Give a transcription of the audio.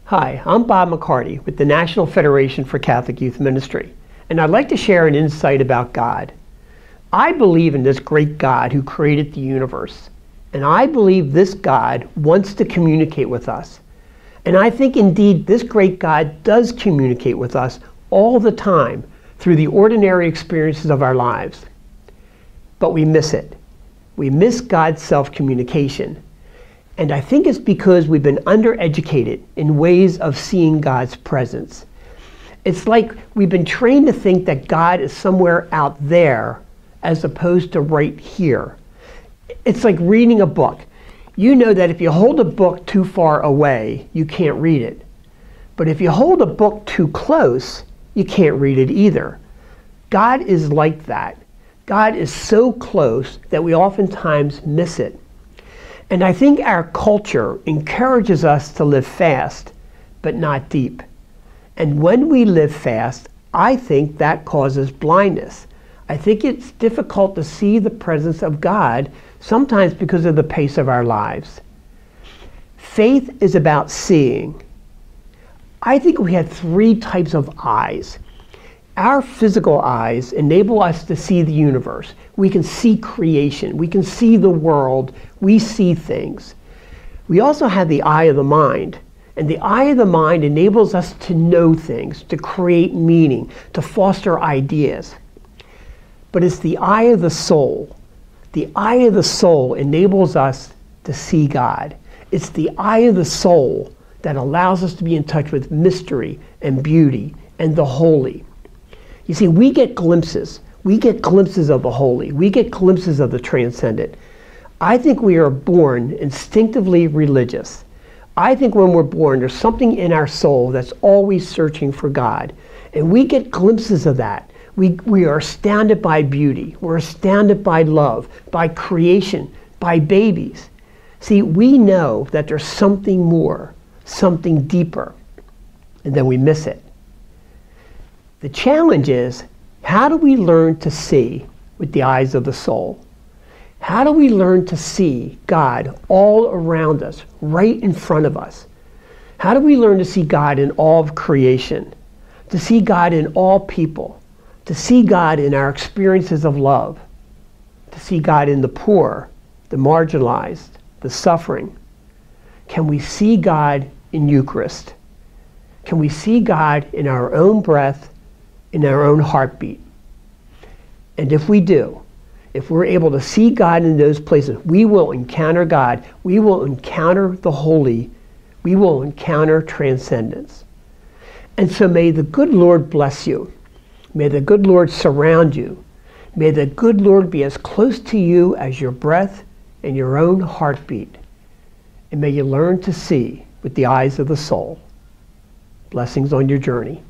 Hi, I'm Bob McCarty with the National Federation for Catholic Youth Ministry, and I'd like to share an insight about God. I believe in this great God who created the universe, and I believe this God wants to communicate with us. And I think indeed this great God does communicate with us all the time through the ordinary experiences of our lives. But we miss it. We miss God's self-communication. And I think it's because we've been undereducated in ways of seeing God's presence. It's like we've been trained to think that God is somewhere out there as opposed to right here. It's like reading a book. You know that if you hold a book too far away, you can't read it. But if you hold a book too close, you can't read it either. God is like that. God is so close that we oftentimes miss it. And I think our culture encourages us to live fast, but not deep. And when we live fast, I think that causes blindness. I think it's difficult to see the presence of God, sometimes because of the pace of our lives. Faith is about seeing. I think we have three types of eyes. Our physical eyes enable us to see the universe. We can see creation. We can see the world. We see things. We also have the eye of the mind. And the eye of the mind enables us to know things, to create meaning, to foster ideas. But it's the eye of the soul. The eye of the soul enables us to see God. It's the eye of the soul that allows us to be in touch with mystery and beauty and the holy. You see, we get glimpses. We get glimpses of the holy. We get glimpses of the transcendent. I think we are born instinctively religious. I think when we're born, there's something in our soul that's always searching for God. And we get glimpses of that. We are astounded by beauty. We're astounded by love, by creation, by babies. See, we know that there's something more, something deeper, and then we miss it. The challenge is, how do we learn to see with the eyes of the soul? How do we learn to see God all around us, right in front of us? How do we learn to see God in all of creation? To see God in all people? To see God in our experiences of love? To see God in the poor, the marginalized, the suffering? Can we see God in Eucharist? Can we see God in our own breath, in our own heartbeat? And if we do, if we're able to see God in those places, we will encounter God. We will encounter the holy. We will encounter transcendence. And so may the good Lord bless you. May the good Lord surround you. May the good Lord be as close to you as your breath and your own heartbeat. And may you learn to see with the eyes of the soul. Blessings on your journey.